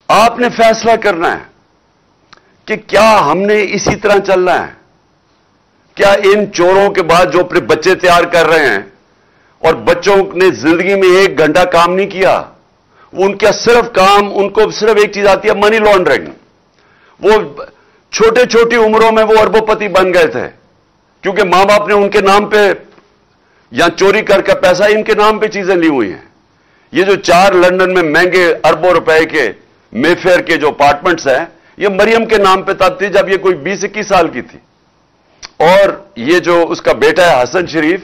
آپ نے فیصلہ کرنا ہے کہ کیا ہم نے اسی طرح چلنا ہے؟ کیا ان چوروں کے بعد جو اپنے بچے تیار کر رہے ہیں اور بچوں نے زندگی میں 1 گھنٹہ کام نہیں کیا، وہ ان کا صرف کام، ان کو صرف ایک چیز آتی ہے، منی لانڈرنگ. وہ چھوٹی عمروں میں وہ اربوں پتی بن گئے تھے کیونکہ ماں باپ نے ان کے نام پہ یا چوری کر کے پیسہ ان کے نام پہ چیزیں لی ہوئی ہیں. یہ جو 4 لندن میں مہنگے اربوں روپے کے مے فیئر کے جو اپارٹمنٹس ہیں، یہ مریم کے نام پہ تب تھی جب یہ کوئی 20-21 سال کی تھی. اور یہ جو اس کا بیٹا ہے حسن شریف،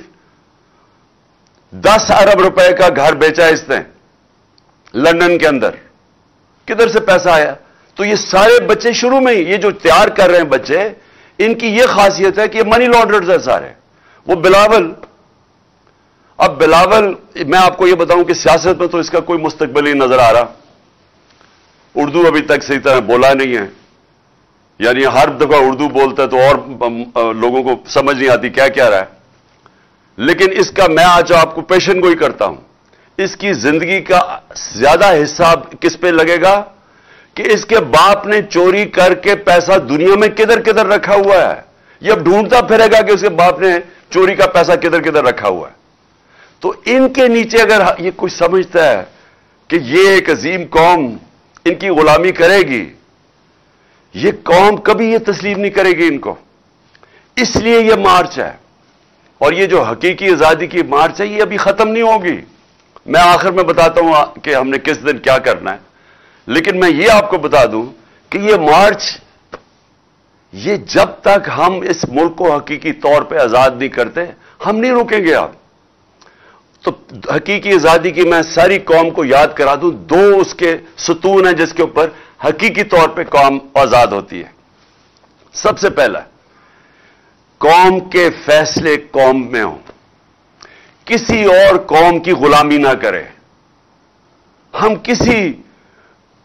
10 ارب روپے کا گھر بیچا اس نے لندن کے اندر. کدھر سے پیسہ آیا؟ تو یہ سارے بچے شروع میں ہی یہ جو تیار کر رہے ہیں بچے، ان کی یہ خاصیت ہے کہ یہ منی لانڈررز ہیں سارے. وہ بلاول، اب بلاول میں آپ کو یہ بتاؤں کہ سیاست میں تو اس کا کوئی مستقبل ہی نظر آ رہا. اردو ابھی تک صحیح طرح بولا نہیں ہے، یعنی ہر دفعہ اردو بولتا ہے تو اور لوگوں کو سمجھ نہیں آتی کیا کہہ رہا ہے. لیکن اس کا میں آج آپ کو پیشن گوئی کرتا ہوں، اس کی زندگی کا زیادہ حصہ کس پہ لگے گا کہ اس کے باپ نے چوری کر کے پیسہ دنیا میں کدھر کدھر رکھا ہوا ہے. یہ اب ڈھونڈتا پھرے گا کہ اس کے باپ نے چوری کا پیسہ کدھر کدھر رکھا ہوا ہے. تو ان کے نیچے اگر یہ کچھ سمجھتا ہے کہ یہ ایک عظیم قوم ان کی غلامی کرے گی، یہ قوم کبھی یہ تسلیم نہیں کرے گی ان کو. اس لیے یہ مارچ ہے، اور یہ جو حقیقی آزادی کی مارچ ہے یہ ابھی ختم نہیں ہوگی. میں آخر میں بتاتا ہوں کہ ہم نے کس دن کیا کرنا ہے، لیکن میں یہ آپ کو بتا دوں کہ یہ مارچ، یہ جب تک ہم اس ملک کو حقیقی طور پہ آزاد نہیں کرتے ہم نہیں رکیں گے. آپ تو حقیقی آزادی کی میں ساری قوم کو یاد کرا دوں، 2 اس کے ستون ہیں جس کے اوپر حقیقی طور پہ قوم آزاد ہوتی ہے. سب سے پہلا، قوم کے فیصلے قوم میں ہوں، کسی اور قوم کی غلامی نہ کرے. ہم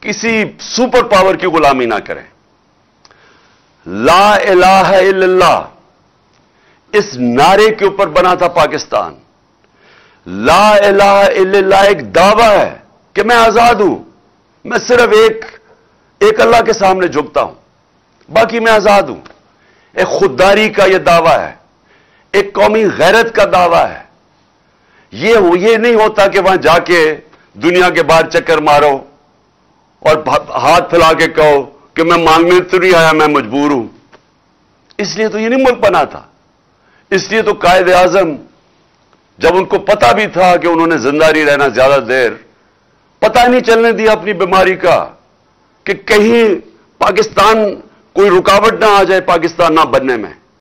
کسی سپر پاور کی غلامی نہ کریں. لا الہ الا اللہ اس نعرے کے اوپر بنا تھا پاکستان. لا الہ الا اللہ ایک دعویٰ ہے کہ میں آزاد ہوں، میں صرف ایک اللہ کے سامنے جھکتا ہوں، باقی میں آزاد ہوں. ایک خودداری کا یہ دعویٰ ہے، ایک قومی غیرت کا دعویٰ ہے. یہ نہیں ہوتا کہ وہاں جا کے دنیا کے باہر چکر مارو اور ہاتھ پھیلا کے کہو کہ میں مانگنے تو نہیں آیا، میں مجبور ہوں. اس لیے تو یہ نہیں ملک بنا تھا. اس لیے تو قائد اعظم جب ان کو پتا بھی تھا کہ انہوں نے زندہ نہیں رہنا زیادہ دیر، پتہ نہیں چلنے دیا اپنی بیماری کا کہ کہیں پاکستان کوئی رکاوٹ نہ آ جائے پاکستان نہ بننے میں.